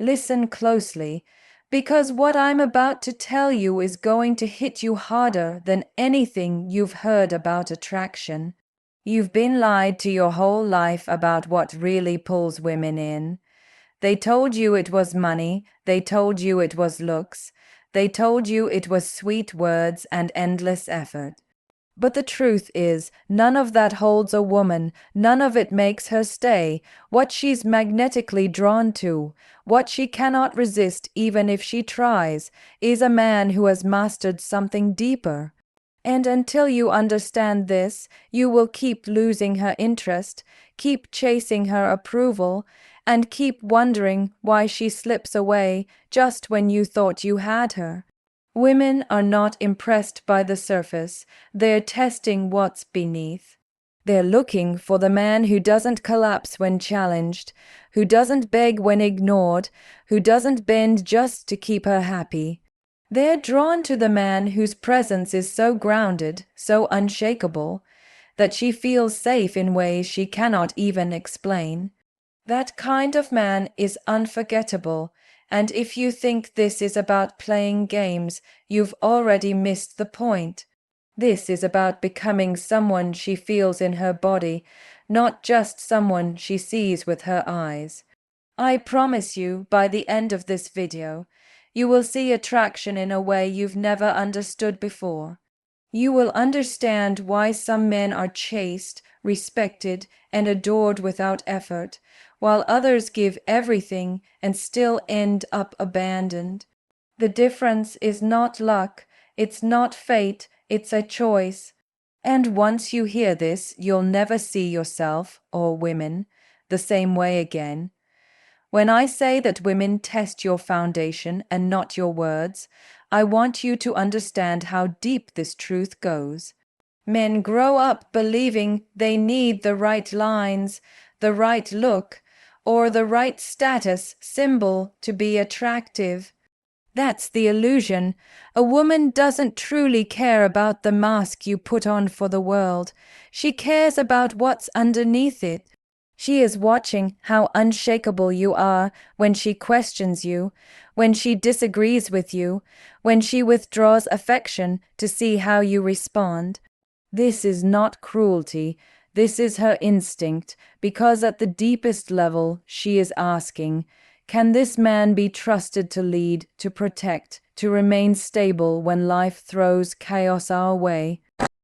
Listen closely, because what I'm about to tell you is going to hit you harder than anything you've heard about attraction. You've been lied to your whole life about what really pulls women in. They told you it was money, they told you it was looks, they told you it was sweet words and endless effort. But the truth is, none of that holds a woman, none of it makes her stay. What she's magnetically drawn to, what she cannot resist even if she tries, is a man who has mastered something deeper. And until you understand this, you will keep losing her interest, keep chasing her approval, and keep wondering why she slips away just when you thought you had her. Women are not impressed by the surface, they're testing what's beneath. They're looking for the man who doesn't collapse when challenged, who doesn't beg when ignored, who doesn't bend just to keep her happy. They're drawn to the man whose presence is so grounded, so unshakable, that she feels safe in ways she cannot even explain. That kind of man is unforgettable, and if you think this is about playing games, you've already missed the point. This is about becoming someone she feels in her body, not just someone she sees with her eyes. I promise you, by the end of this video, you will see attraction in a way you've never understood before. You will understand why some men are chased, respected, and adored without effort, while others give everything and still end up abandoned. The difference is not luck, it's not fate, it's a choice. And once you hear this, you'll never see yourself, or women, the same way again. When I say that women test your foundation and not your words, I want you to understand how deep this truth goes. Men grow up believing they need the right lines, the right look, or the right status symbol to be attractive. That's the illusion. A woman doesn't truly care about the mask you put on for the world. She cares about what's underneath it. She is watching how unshakable you are when she questions you, when she disagrees with you, when she withdraws affection to see how you respond. This is not cruelty, this is her instinct, because at the deepest level she is asking, can this man be trusted to lead, to protect, to remain stable when life throws chaos our way?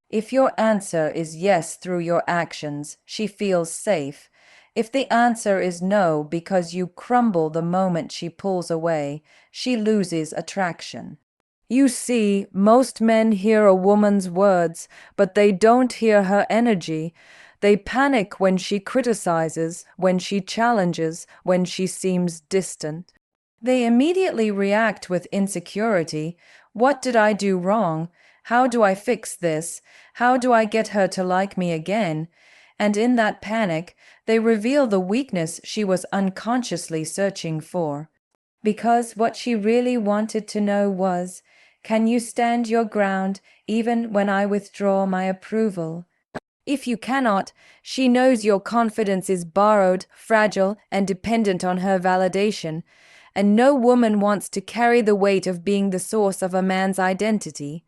If your answer is yes through your actions, she feels safe. If the answer is no because you crumble the moment she pulls away, she loses attraction. You see, most men hear a woman's words, but they don't hear her energy. They panic when she criticizes, when she challenges, when she seems distant. They immediately react with insecurity. What did I do wrong? How do I fix this? How do I get her to like me again? And in that panic, they reveal the weakness she was unconsciously searching for. Because what she really wanted to know was, can you stand your ground even when I withdraw my approval? If you cannot, she knows your confidence is borrowed, fragile, and dependent on her validation, and no woman wants to carry the weight of being the source of a man's identity.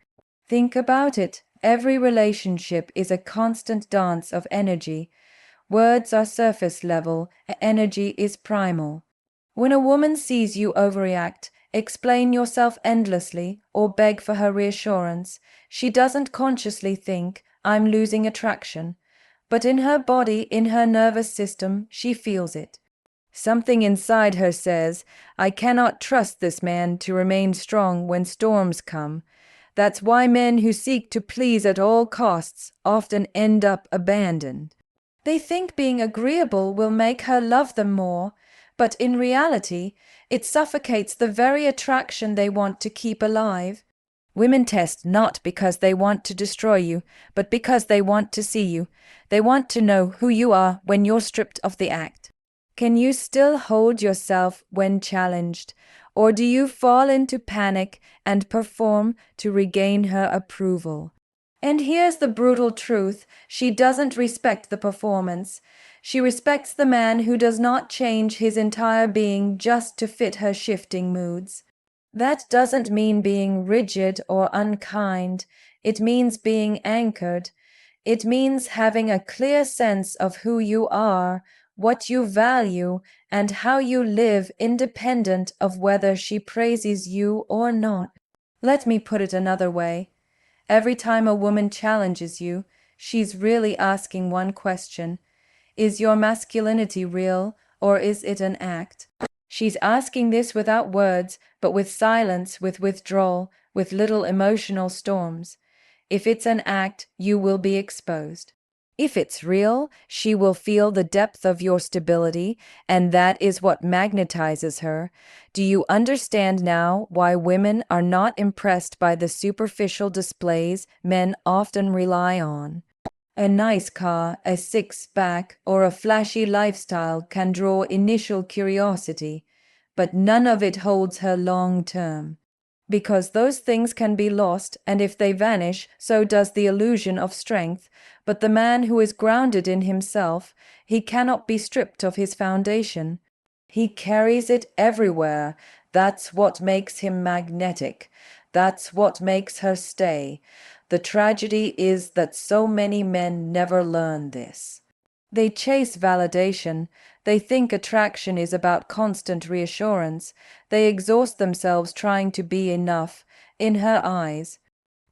Think about it. Every relationship is a constant dance of energy. Words are surface level, energy is primal. When a woman sees you overreact, explain yourself endlessly, or beg for her reassurance, she doesn't consciously think, I'm losing attraction. But in her body, in her nervous system, she feels it. Something inside her says, I cannot trust this man to remain strong when storms come. That's why men who seek to please at all costs often end up abandoned. They think being agreeable will make her love them more, but in reality, it suffocates the very attraction they want to keep alive. Women test not because they want to destroy you, but because they want to see you. They want to know who you are when you're stripped of the act. Can you still hold yourself when challenged, or do you fall into panic and perform to regain her approval? And here's the brutal truth, she doesn't respect the performance. She respects the man who does not change his entire being just to fit her shifting moods. That doesn't mean being rigid or unkind. It means being anchored. It means having a clear sense of who you are, what you value, and how you live independent of whether she praises you or not. Let me put it another way. Every time a woman challenges you, she's really asking one question. Is your masculinity real, or is it an act? She's asking this without words, but with silence, with withdrawal, with little emotional storms. If it's an act, you will be exposed. If it's real, she will feel the depth of your stability, and that is what magnetizes her. Do you understand now why women are not impressed by the superficial displays men often rely on? A nice car, a six-pack, or a flashy lifestyle can draw initial curiosity, but none of it holds her long-term. Because those things can be lost, and if they vanish, so does the illusion of strength. But the man who is grounded in himself, he cannot be stripped of his foundation. He carries it everywhere. That's what makes him magnetic. That's what makes her stay. The tragedy is that so many men never learn this. They chase validation. They think attraction is about constant reassurance. They exhaust themselves trying to be enough, in her eyes.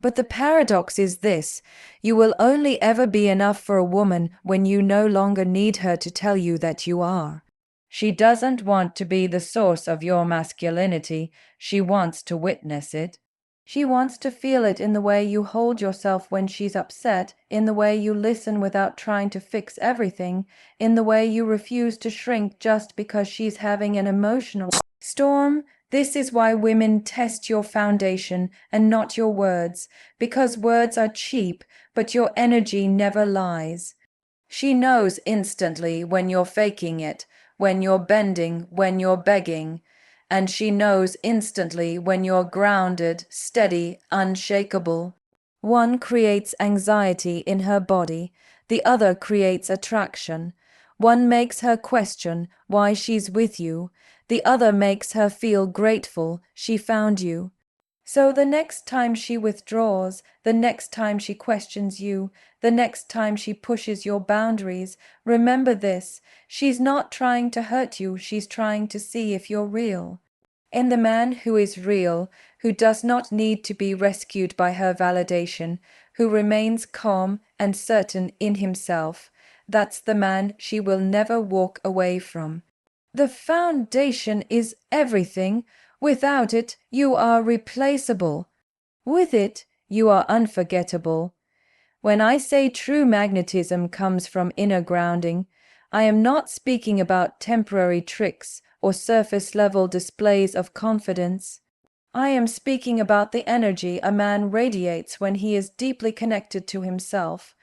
But the paradox is this: you will only ever be enough for a woman when you no longer need her to tell you that you are. She doesn't want to be the source of your masculinity. She wants to witness it. She wants to feel it in the way you hold yourself when she's upset, in the way you listen without trying to fix everything, in the way you refuse to shrink just because she's having an emotional storm. This is why women test your foundation and not your words, because words are cheap, but your energy never lies. She knows instantly when you're faking it, when you're bending, when you're begging. And she knows instantly when you're grounded, steady, unshakable. One creates anxiety in her body, the other creates attraction. One makes her question why she's with you, the other makes her feel grateful she found you. So the next time she withdraws, the next time she questions you, the next time she pushes your boundaries, remember this: she's not trying to hurt you, she's trying to see if you're real. And the man who is real, who does not need to be rescued by her validation, who remains calm and certain in himself, that's the man she will never walk away from. The foundation is everything. Without it, you are replaceable. With it, you are unforgettable. When I say true magnetism comes from inner grounding, I am not speaking about temporary tricks or surface-level displays of confidence. I am speaking about the energy a man radiates when he is deeply connected to himself.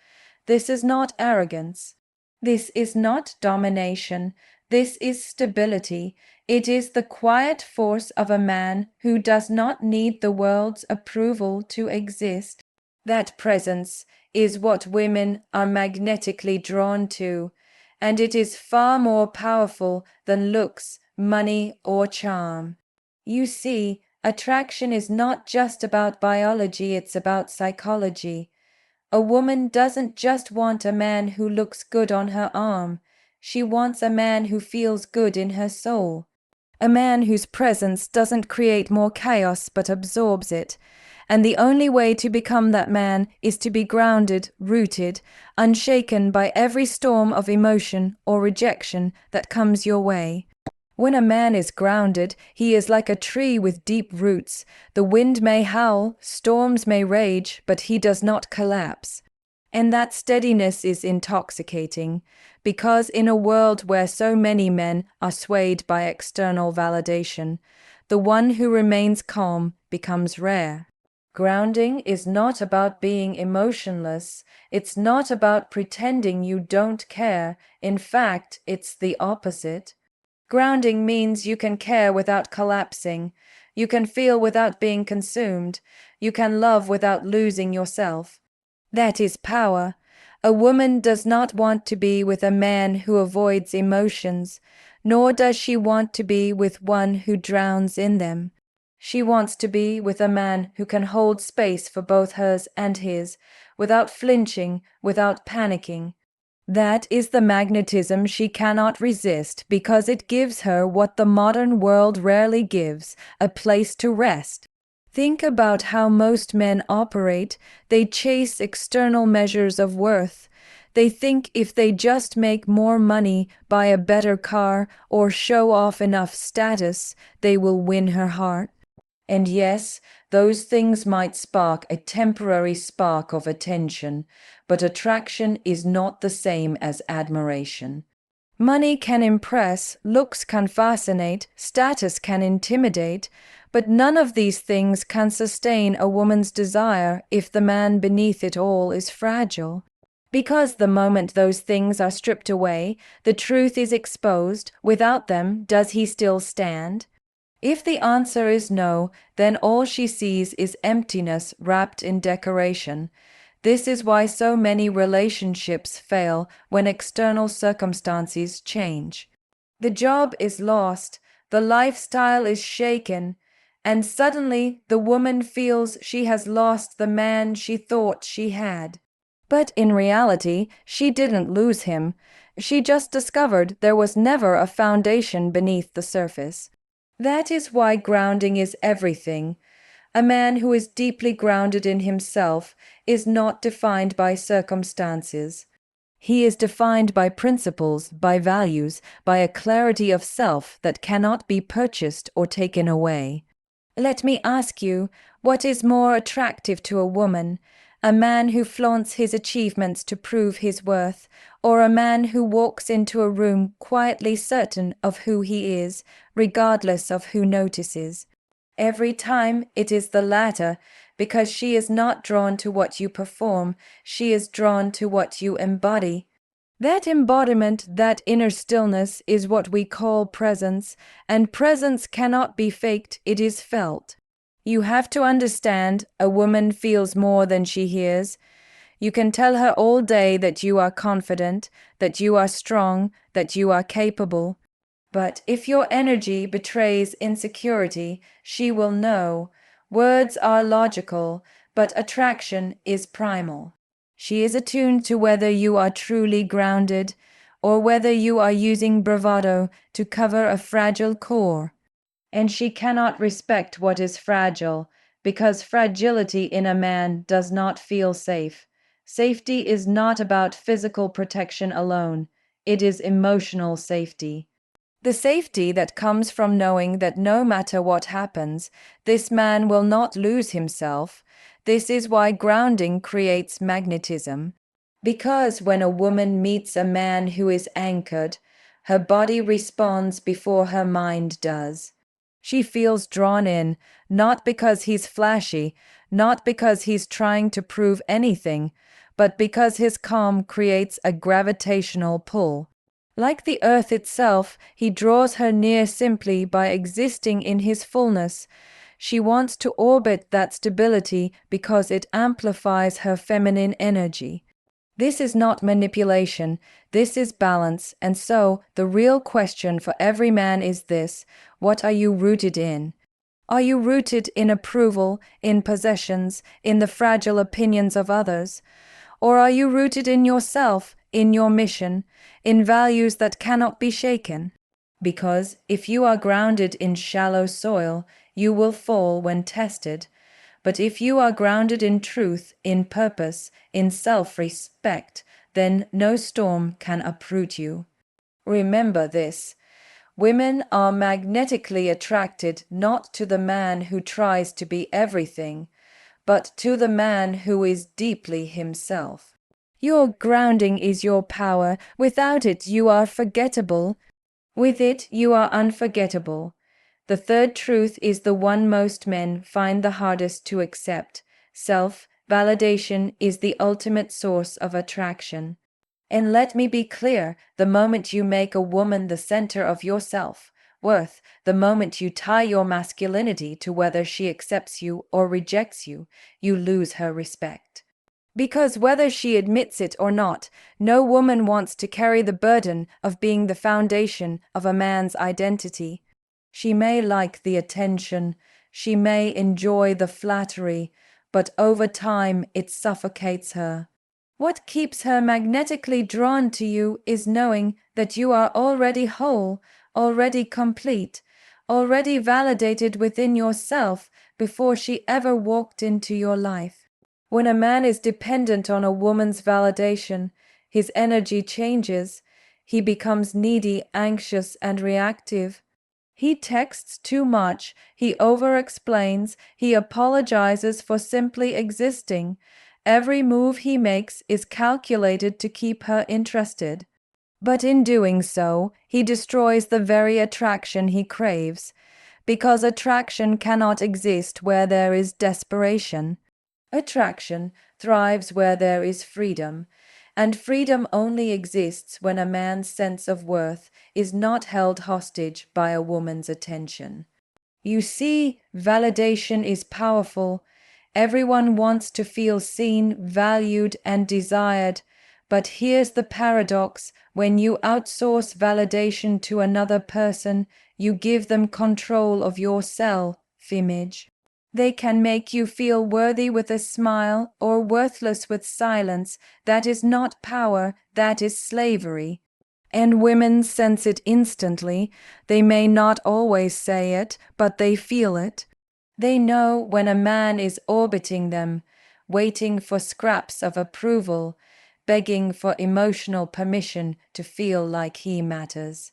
This is not arrogance. This is not domination. This is stability. It is the quiet force of a man who does not need the world's approval to exist. That presence is what women are magnetically drawn to, and it is far more powerful than looks, money, or charm. You see, attraction is not just about biology, it's about psychology. A woman doesn't just want a man who looks good on her arm. She wants a man who feels good in her soul. A man whose presence doesn't create more chaos but absorbs it. And the only way to become that man is to be grounded, rooted, unshaken by every storm of emotion or rejection that comes your way. When a man is grounded, he is like a tree with deep roots. The wind may howl, storms may rage, but he does not collapse. And that steadiness is intoxicating, because in a world where so many men are swayed by external validation, the one who remains calm becomes rare. Grounding is not about being emotionless. It's not about pretending you don't care. In fact, it's the opposite. Grounding means you can care without collapsing. You can feel without being consumed. You can love without losing yourself. That is power. A woman does not want to be with a man who avoids emotions, nor does she want to be with one who drowns in them. She wants to be with a man who can hold space for both hers and his, without flinching, without panicking. That is the magnetism she cannot resist because it gives her what the modern world rarely gives, a place to rest. Think about how most men operate. They chase external measures of worth. They think if they just make more money, buy a better car, or show off enough status, they will win her heart. And yes, those things might spark a temporary spark of attention, but attraction is not the same as admiration. Money can impress, looks can fascinate, status can intimidate, but none of these things can sustain a woman's desire if the man beneath it all is fragile. Because the moment those things are stripped away, the truth is exposed. Without them, does he still stand? If the answer is no, then all she sees is emptiness wrapped in decoration. This is why so many relationships fail when external circumstances change. The job is lost, the lifestyle is shaken, and suddenly the woman feels she has lost the man she thought she had. But in reality, she didn't lose him. She just discovered there was never a foundation beneath the surface. That is why grounding is everything. A man who is deeply grounded in himself is not defined by circumstances. He is defined by principles, by values, by a clarity of self that cannot be purchased or taken away. Let me ask you, what is more attractive to a woman? A man who flaunts his achievements to prove his worth, or a man who walks into a room quietly certain of who he is, regardless of who notices? Every time it is the latter, because she is not drawn to what you perform, she is drawn to what you embody. That embodiment, that inner stillness, is what we call presence, and presence cannot be faked, it is felt. You have to understand, a woman feels more than she hears. You can tell her all day that you are confident, that you are strong, that you are capable. But if your energy betrays insecurity, she will know. Words are logical, but attraction is primal. She is attuned to whether you are truly grounded, or whether you are using bravado to cover a fragile core. And she cannot respect what is fragile, because fragility in a man does not feel safe. Safety is not about physical protection alone, it is emotional safety. The safety that comes from knowing that no matter what happens, this man will not lose himself. This is why grounding creates magnetism. Because when a woman meets a man who is anchored, her body responds before her mind does. She feels drawn in, not because he's flashy, not because he's trying to prove anything, but because his calm creates a gravitational pull. Like the earth itself, he draws her near simply by existing in his fullness. She wants to orbit that stability because it amplifies her feminine energy. This is not manipulation, this is balance, and so the real question for every man is this: what are you rooted in? Are you rooted in approval, in possessions, in the fragile opinions of others? Or are you rooted in yourself, in your mission, in values that cannot be shaken? Because if you are grounded in shallow soil, you will fall when tested. But if you are grounded in truth, in purpose, in self-respect, then no storm can uproot you. Remember this: women are magnetically attracted not to the man who tries to be everything, but to the man who is deeply himself. Your grounding is your power. Without it, you are forgettable. With it, you are unforgettable. The third truth is the one most men find the hardest to accept. Self-validation is the ultimate source of attraction. And let me be clear, the moment you make a woman the center of your self-worth, the moment you tie your masculinity to whether she accepts you or rejects you, you lose her respect. Because whether she admits it or not, no woman wants to carry the burden of being the foundation of a man's identity. She may like the attention, she may enjoy the flattery, but over time it suffocates her. What keeps her magnetically drawn to you is knowing that you are already whole, already complete, already validated within yourself before she ever walked into your life. When a man is dependent on a woman's validation, his energy changes. He becomes needy, anxious, and reactive. He texts too much, he over-explains, he apologizes for simply existing. Every move he makes is calculated to keep her interested. But in doing so, he destroys the very attraction he craves, because attraction cannot exist where there is desperation. Attraction thrives where there is freedom, and freedom only exists when a man's sense of worth is not held hostage by a woman's attention. You see, validation is powerful. Everyone wants to feel seen, valued, and desired. But here's the paradox: when you outsource validation to another person, you give them control of your self-image. They can make you feel worthy with a smile or worthless with silence. That is not power, that is slavery. And women sense it instantly. They may not always say it, but they feel it. They know when a man is orbiting them, waiting for scraps of approval, begging for emotional permission to feel like he matters.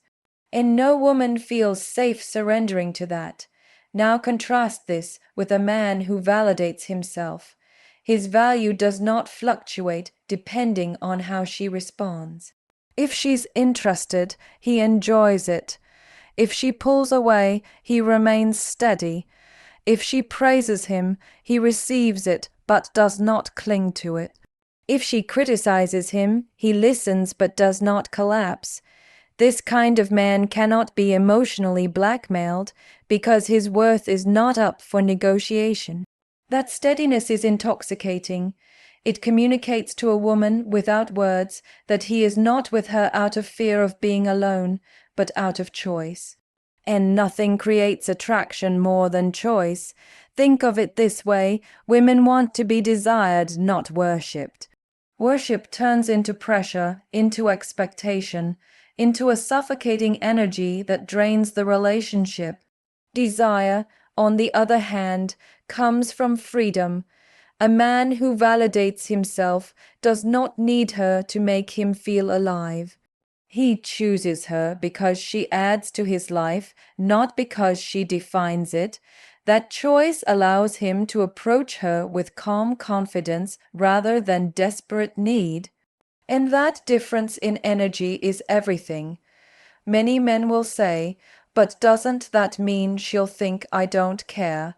And no woman feels safe surrendering to that. Now contrast this with a man who validates himself. His value does not fluctuate depending on how she responds. If she's interested, he enjoys it. If she pulls away, he remains steady. If she praises him, he receives it but does not cling to it. If she criticizes him, he listens but does not collapse. This kind of man cannot be emotionally blackmailed because his worth is not up for negotiation. That steadiness is intoxicating. It communicates to a woman without words that he is not with her out of fear of being alone, but out of choice. And nothing creates attraction more than choice. Think of it this way: women want to be desired, not worshipped. Worship turns into pressure, into expectation, into a suffocating energy that drains the relationship. Desire, on the other hand, comes from freedom. A man who validates himself does not need her to make him feel alive. He chooses her because she adds to his life, not because she defines it. That choice allows him to approach her with calm confidence rather than desperate need. And that difference in energy is everything. Many men will say, "But doesn't that mean she'll think I don't care?"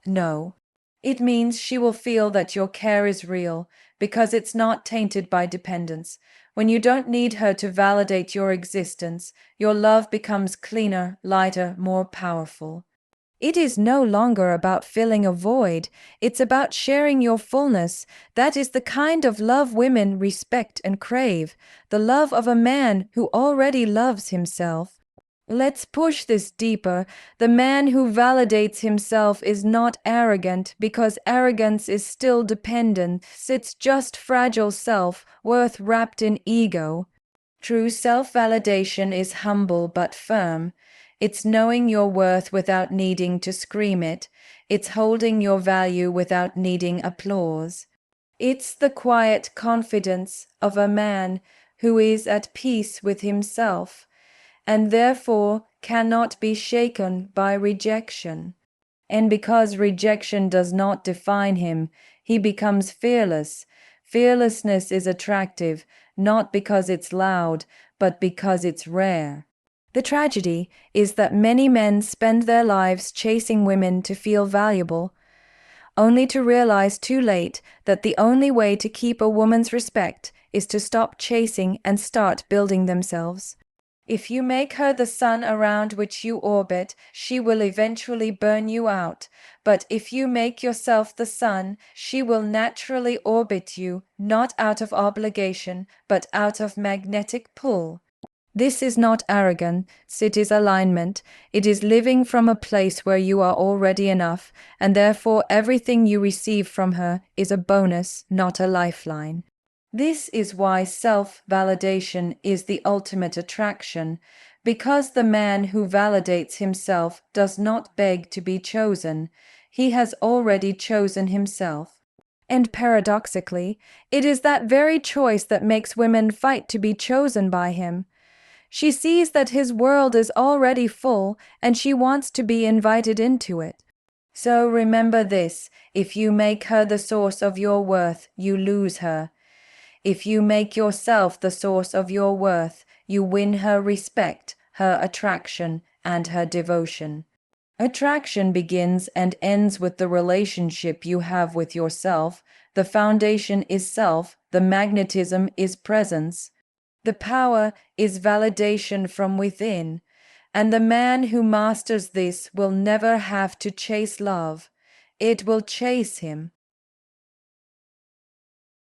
No. It means she will feel that your care is real because it's not tainted by dependence. When you don't need her to validate your existence, your love becomes cleaner, lighter, more powerful. It is no longer about filling a void. It's about sharing your fullness. That is the kind of love women respect and crave, the love of a man who already loves himself. Let's push this deeper. The man who validates himself is not arrogant because arrogance is still dependent. It's just fragile self-worth wrapped in ego. True self-validation is humble but firm. It's knowing your worth without needing to scream it. It's holding your value without needing applause. It's the quiet confidence of a man who is at peace with himself, and therefore cannot be shaken by rejection. And because rejection does not define him, he becomes fearless. Fearlessness is attractive, not because it's loud, but because it's rare. The tragedy is that many men spend their lives chasing women to feel valuable, only to realize too late that the only way to keep a woman's respect is to stop chasing and start building themselves. If you make her the sun around which you orbit, she will eventually burn you out. But if you make yourself the sun, she will naturally orbit you, not out of obligation, but out of magnetic pull. This is not arrogance, it is alignment. It is living from a place where you are already enough, and therefore everything you receive from her is a bonus, not a lifeline. This is why self-validation is the ultimate attraction, because the man who validates himself does not beg to be chosen. He has already chosen himself. And paradoxically, it is that very choice that makes women fight to be chosen by him. She sees that his world is already full, and she wants to be invited into it. So remember this: if you make her the source of your worth, you lose her. If you make yourself the source of your worth, you win her respect, her attraction, and her devotion. Attraction begins and ends with the relationship you have with yourself. The foundation is self, the magnetism is presence. The power is validation from within, and the man who masters this will never have to chase love. It will chase him.